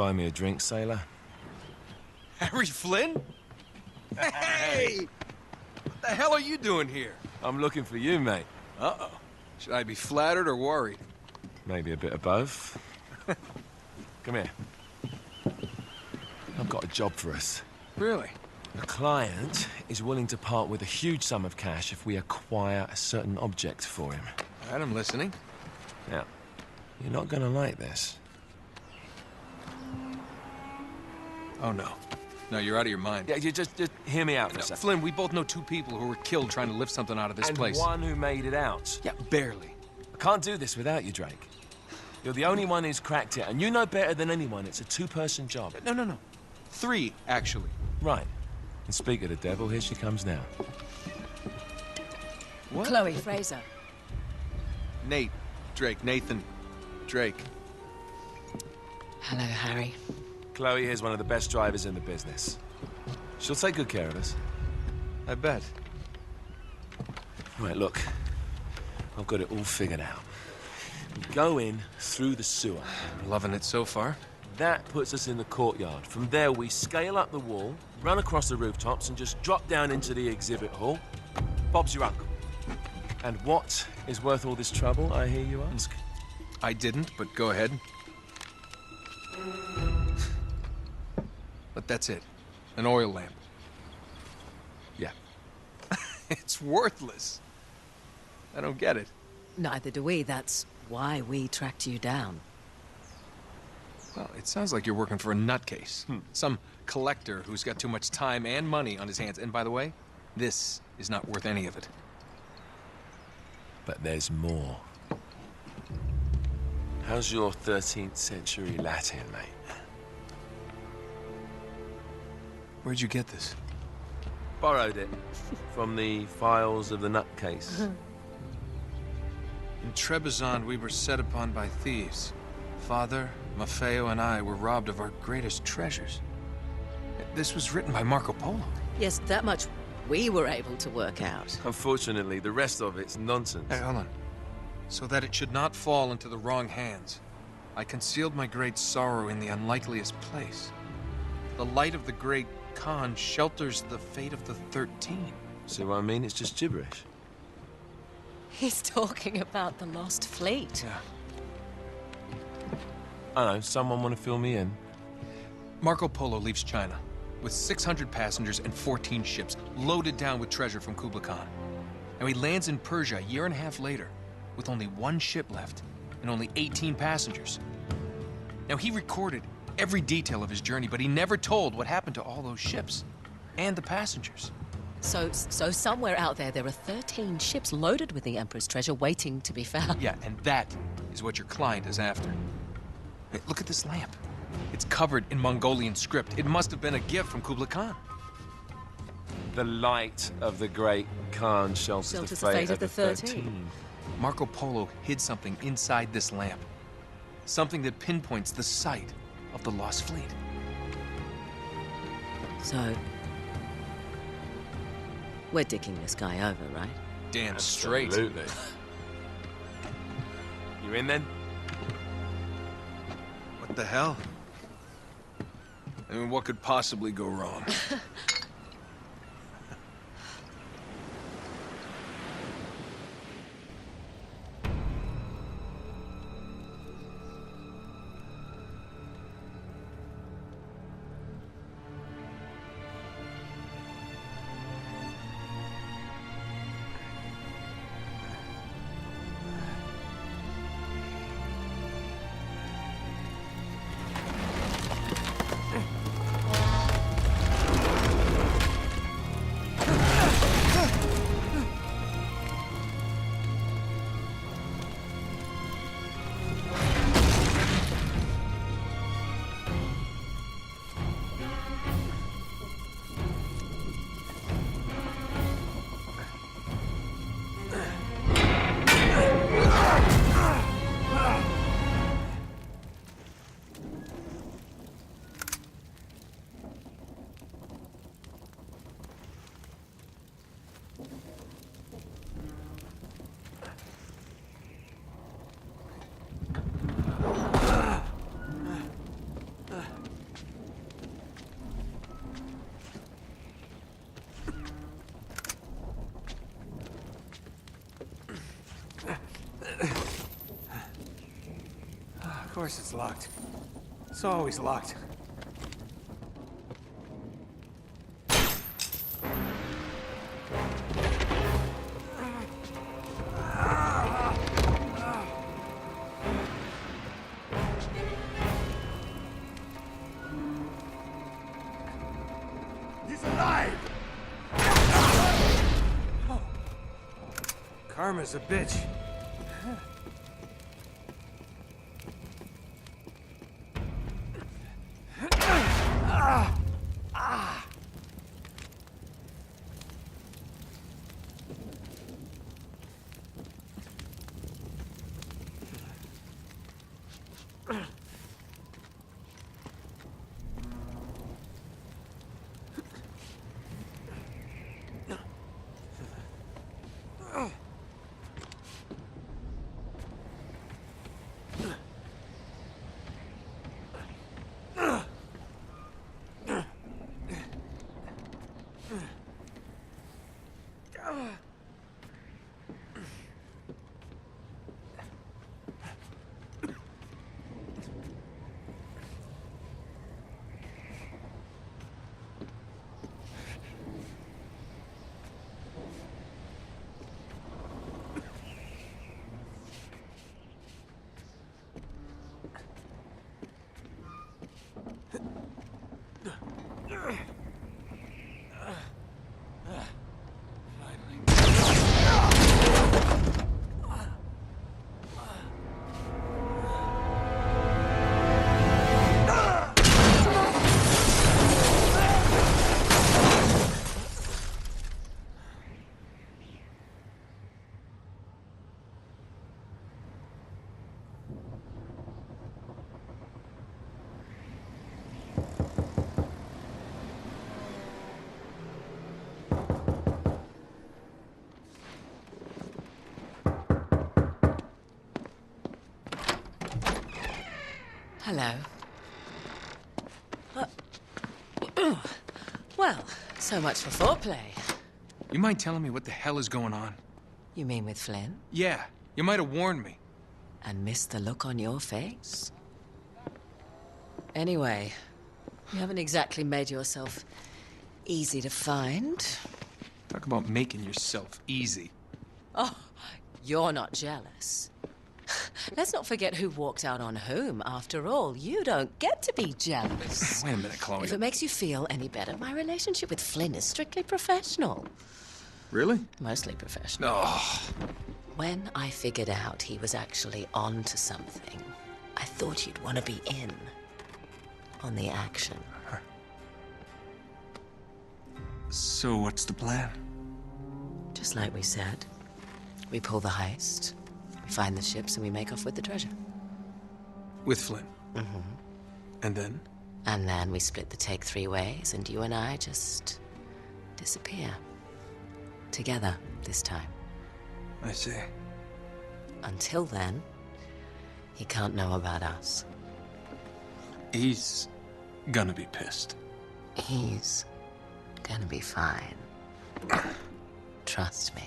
buy me a drink, sailor? Harry Flynn? Hey! What the hell are you doing here? I'm looking for you, mate. Uh-oh. Should I be flattered or worried? Maybe a bit of both. Come here. I've got a job for us. Really? A client is willing to part with a huge sum of cash if we acquire a certain object for him. All right, I'm listening. Now, you're not gonna like this. Oh, no. No, you're out of your mind. Yeah, you just hear me out for a No, second. Flynn, we both know 2 people who were killed trying to lift something out of this And place. one who made it out. Yeah, barely. I can't do this without you, Drake. You're the only one who's cracked it, and you know better than anyone it's a 2-person job. No. 3, actually. Right. And speak of the devil, here she comes now. What? Chloe Fraser. Nathan, Drake. Hello, Harry. Chloe here's one of the best drivers in the business. She'll take good care of us. I bet. Right, look. I've got it all figured out. We go in through the sewer. Loving it so far. That puts us in the courtyard. From there, we scale up the wall, run across the rooftops, and just drop down into the exhibit hall. Bob's your uncle. And what is worth all this trouble, I hear you ask? I didn't, but go ahead. But that's it. An oil lamp. Yeah. It's worthless. I don't get it. Neither do we. That's why we tracked you down. Well, it sounds like you're working for a nutcase. Some collector who's got too much time and money on his hands. And by the way, this is not worth any of it. But there's more. How's your 13th century Latin, mate? Where'd you get this? Borrowed it from the files of the nutcase. In Trebizond, we were set upon by thieves. Father, Maffeo, and I were robbed of our greatest treasures. This was written by Marco Polo. Yes, that much we were able to work out. Unfortunately, the rest of it's nonsense. Hey, hold on. So that it should not fall into the wrong hands, I concealed my great sorrow in the unlikeliest place. The light of the great Khan shelters the fate of the 13. See what I mean? It's just gibberish. He's talking about the lost fleet. Yeah. I know, someone want to fill me in? Marco Polo leaves China with 600 passengers and 14 ships loaded down with treasure from Kublai Khan. And he lands in Persia a year and a half later with only 1 ship left and only 18 passengers. Now, he recorded every detail of his journey, but he never told what happened to all those ships and the passengers. So somewhere out there are 13 ships loaded with the Emperor's treasure waiting to be found. Yeah, and that is what your client is after. Hey, look at this lamp. It's covered in Mongolian script. It must have been a gift from Kublai Khan. The light of the great Khan shelters the fate of the 13. Marco Polo hid something inside this lamp. Something that pinpoints the site of the lost fleet. So, we're dicking this guy over, right? Damn straight. Absolutely. You in then? What the hell? I mean, what could possibly go wrong? Of course it's locked. It's always locked. He's alive! Karma's a bitch. Hello. Well, so much for foreplay. You mind telling me what the hell is going on? You mean with Flynn? Yeah, you might have warned me. And missed the look on your face? Anyway, you haven't exactly made yourself easy to find. Talk about making yourself easy. Oh, you're not jealous. Let's not forget who walked out on whom. After all, you don't get to be jealous. Wait a minute, Chloe. If it makes you feel any better, my relationship with Flynn is strictly professional. Really? Mostly professional. Oh, When I figured out he was actually on to something, I thought you'd want to be in on the action. so what's the plan? Just like we said, we pull the heist, we find the ships, and we make off with the treasure. With Flynn? Mm-hmm. And then? And then we split the take 3 ways, and you and I just disappear. Together, this time. I see. Until then, he can't know about us. He's gonna be pissed. He's gonna be fine. Trust me.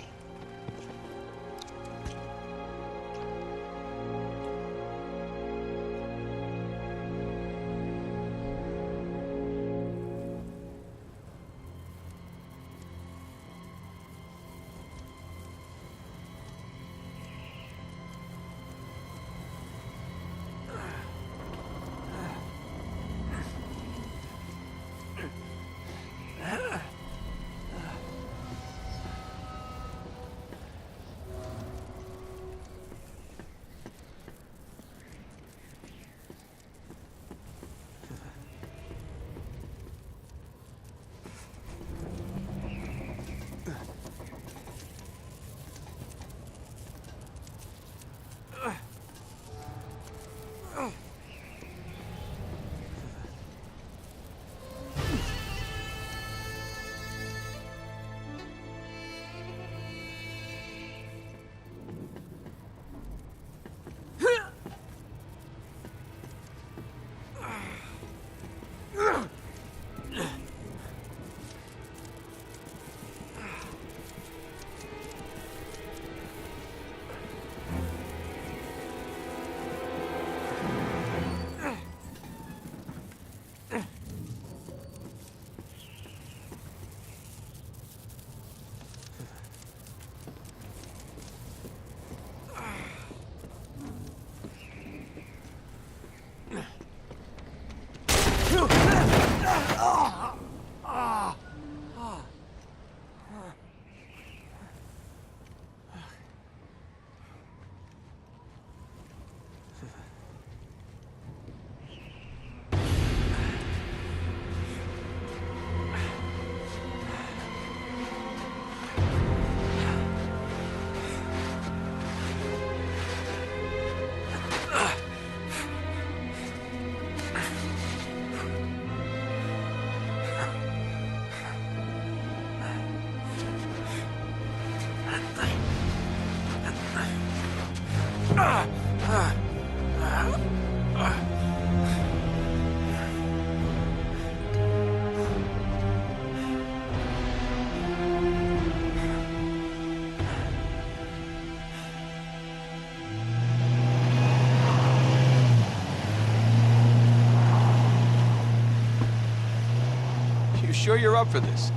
You sure you're up for this?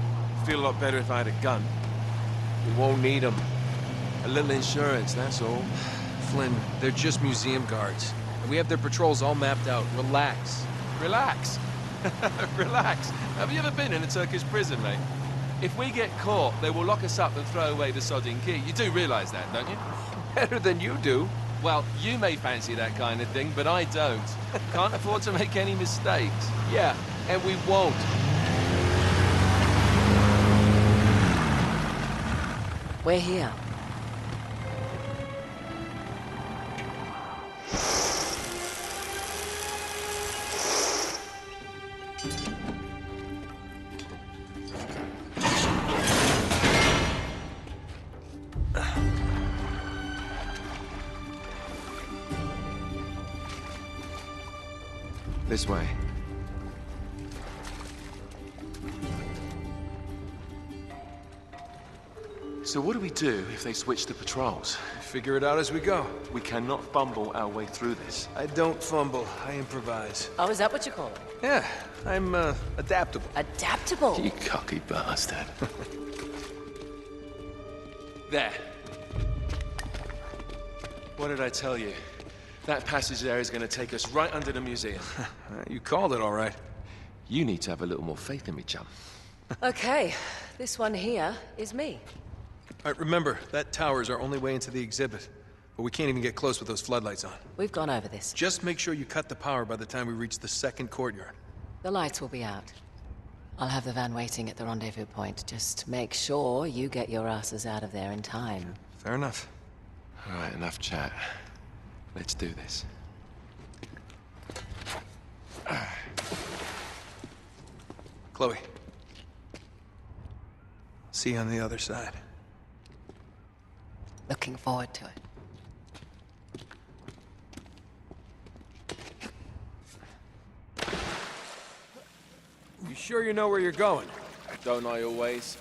Feel a lot better if I had a gun. We won't need them. A little insurance, that's all. Flynn, they're just museum guards. And we have their patrols all mapped out. Relax. Relax. Relax. Have you ever been in a Turkish prison, mate? If we get caught, they will lock us up and throw away the sodding key. You do realize that, don't you? Better than you do. Well, you may fancy that kind of thing, but I don't. Can't afford to make any mistakes. Yeah, and we won't. We're here. This way. So what do we do if they switch the patrols? Figure it out as we go. We cannot fumble our way through this. I don't fumble, I improvise. Oh, is that what you call it? Yeah, I'm, adaptable. Adaptable. You cocky bastard. There. What did I tell you? That passage there is going to take us right under the museum. You called it all right. You need to have a little more faith in me, chum. Okay, this one here is me. All right, remember, that tower is our only way into the exhibit. But we can't even get close with those floodlights on. We've gone over this. Just make sure you cut the power by the time we reach the second courtyard. The lights will be out. I'll have the van waiting at the rendezvous point. Just make sure you get your asses out of there in time. Fair enough. All right, enough chat. Let's do this. Chloe. See you on the other side. Looking forward to it. You sure you know where you're going? Don't I always?